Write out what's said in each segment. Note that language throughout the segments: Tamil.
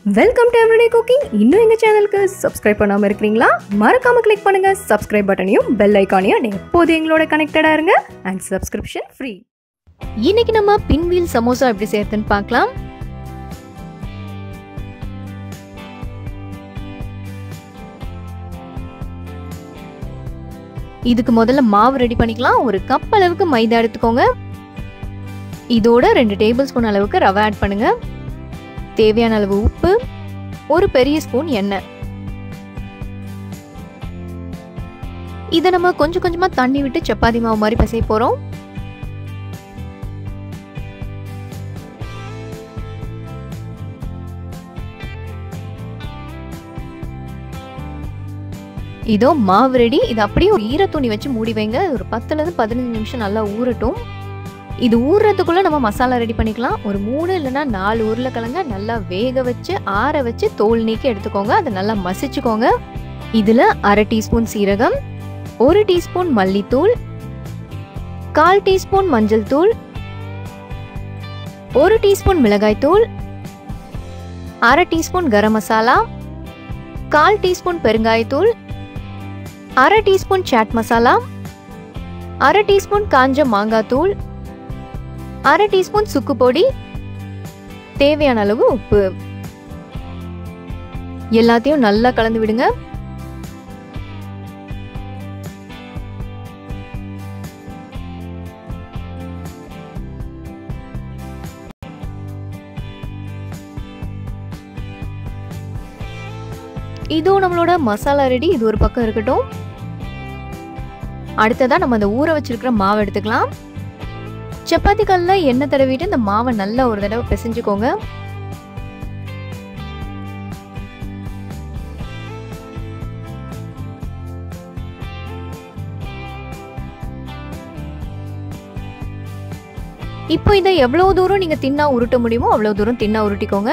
Welcome to Everyday Cooking. இன்னும் எங்க சேனலுக்கு subscribe பண்ணாம இருக்கீங்களா? மறக்காம click பண்ணுங்க subscribe பட்டனையும் bell ஐகானையும் எப்போதும் எங்களோட கனெக்டடா இருங்க and subscription free. இன்னைக்கு நம்ம pinwheel samosa எப்படி செய்யறதுன்னு பார்க்கலாம். இதுக்கு முதல்ல மாவு ரெடி பண்ணிக்கலாம். ஒரு கப் அளவுக்கு மைதா எடுத்துக்கோங்க. இதோட 2 டேபிள்ஸ்பூன் அளவுக்கு ரவை ஆட் பண்ணுங்க. தேவையான அளவு உப்பு, ஒரு பெரிய ஸ்பூன் எண்ணெய். இத நம்ம கொஞ்சம் கொஞ்சமா தண்ணி விட்டு சப்பாத்தி மாவு மாதிரி பிசைய போறோம். இதோ மாவு ரெடி. இது அப்படியே ஒரு ஈர துணி வச்சு மூடி வைங்க. ஒரு 10 ல இருந்து 15 நிமிஷம் நல்லா ஊறட்டும். இது ஊறுறதுக்குள்ள நம்ம மசாலா ரெடி பண்ணிக்கலாம். ஒரு 3 இல்லைன்னா 4 உருளைக்கிழங்க நல்லா வேக வச்சு ஆற வச்சு தோல் நீக்கி எடுத்துக்கோங்க. அதை நல்லா மசிச்சுக்கோங்க. இதுல 1/2 டீஸ்பூன் சீரகம், 1 டீஸ்பூன் மல்லித்தூள், 1/4 டீஸ்பூன் மஞ்சள் தூள், 1 டீஸ்பூன் மிளகாய் தூள், 1/2 டீஸ்பூன் கரம் மசாலா, 1/4 டீஸ்பூன் பெருங்காயத்தூள், 1/2 டீஸ்பூன் சாட் மசாலா, 1/2 டீஸ்பூன் காஞ்ச மாங்காய் தூள், 1/2 டீஸ்பூன் சுக்கு பொடி, தேவையான அளவு உப்பு. எல்லாத்தையும் நல்லா கலந்து விடுங்க. இதோ நம்மளோட மசாலா ரெடி. இது ஒரு பக்கம் இருக்கட்டும். அடுத்ததா நம்ம அந்த ஊற வச்சிருக்கிற மாவு எடுத்துக்கலாம். சப்பாத்தி கல்ல எண்ணெய் தடவிட்டு இந்த மாவை நல்லா ஒரு தடவை பிசைஞ்சுக்கோங்க. இப்போ இதை எவ்வளவு தூரம் நீங்க தின்னா உருட்ட முடியுமோ அவ்வளவு தூரம் தின்னா உருட்டிக்கோங்க.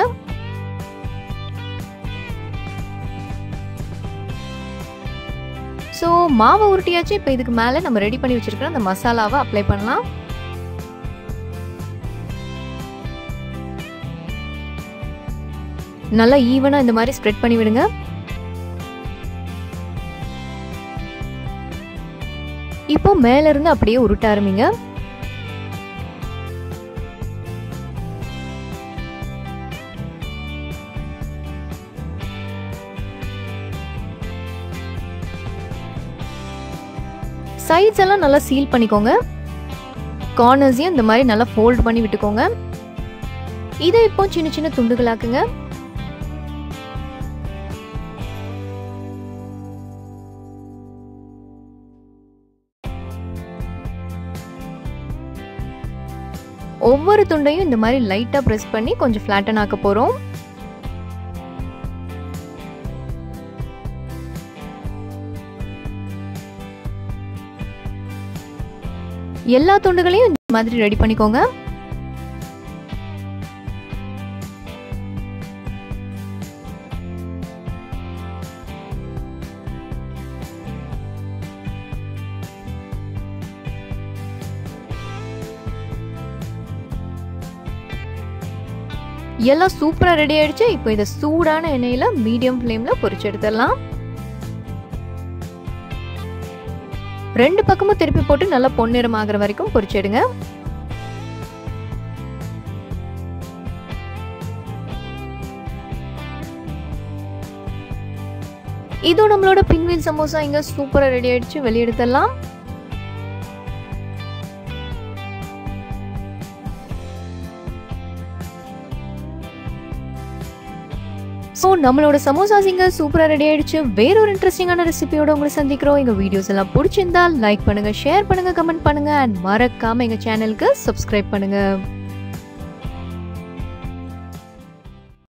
ஸோ மாவை உருட்டியாச்சு. இப்போ இதுக்கு மேலே நம்ம ரெடி பண்ணி வச்சிருக்கிற அந்த மசாலாவை அப்ளை பண்ணலாம். நல்லா ஈவனா இந்த மாதிரி ஸ்ப்ரெட் பண்ணி விடுங்க. இப்போ மேல இருந்து அப்படியே உருட்ட ஆரம்பிங்க. சைட்ஸ் எல்லாம் நல்லா சீல் பண்ணிக்கோங்க. கார்னர்ஸையும் இந்த மாதிரி நல்லா ஃபோல்ட் பண்ணி விட்டுக்கோங்க. இதை இப்போ சின்ன சின்ன துண்டுகளாக்குங்க. ஒவ்வொரு துண்டையும் இந்த மாதிரி லைட்டா பிரஸ் பண்ணி கொஞ்சம் ஃபிளாட்டன் ஆக்க போறோம். எல்லா துண்டுகளையும் இந்த மாதிரி ரெடி பண்ணிக்கோங்க. எல்லாம் சூப்பரா ரெடி ஆயிடுச்சு. இப்போ இதை சூடான எண்ணெயில மீடியம் ஃப்ளேம்ல பொரிச்சு எடுத்துடலாம். 2 பக்கமும் திருப்பி போட்டு நல்லா பொன்னிறம் ஆகிற வரைக்கும் பொரிச்சிடுங்க. இதோ நம்மளோட pinwheel சமோசா இங்க சூப்பரா ரெடி ஆயிடுச்சு. வெளியே எடுத்துடலாம். ஸோ நம்மளோட சமோசாஸ் இங்க சூப்பரா ரெடி ஆயிடுச்சு. வேற ஒரு இன்ட்ரெஸ்டிங்கான ரெசிபியோட உங்களை சந்திக்கிறோம். எங்க வீடியோஸ் எல்லாம் பிடிச்சிருந்தா லைக் பண்ணுங்க, ஷேர் பண்ணுங்க, கமெண்ட் பண்ணுங்க அண்ட் மறக்காம எங்க சேனலுக்கு சப்ஸ்கிரைப் பண்ணுங்க.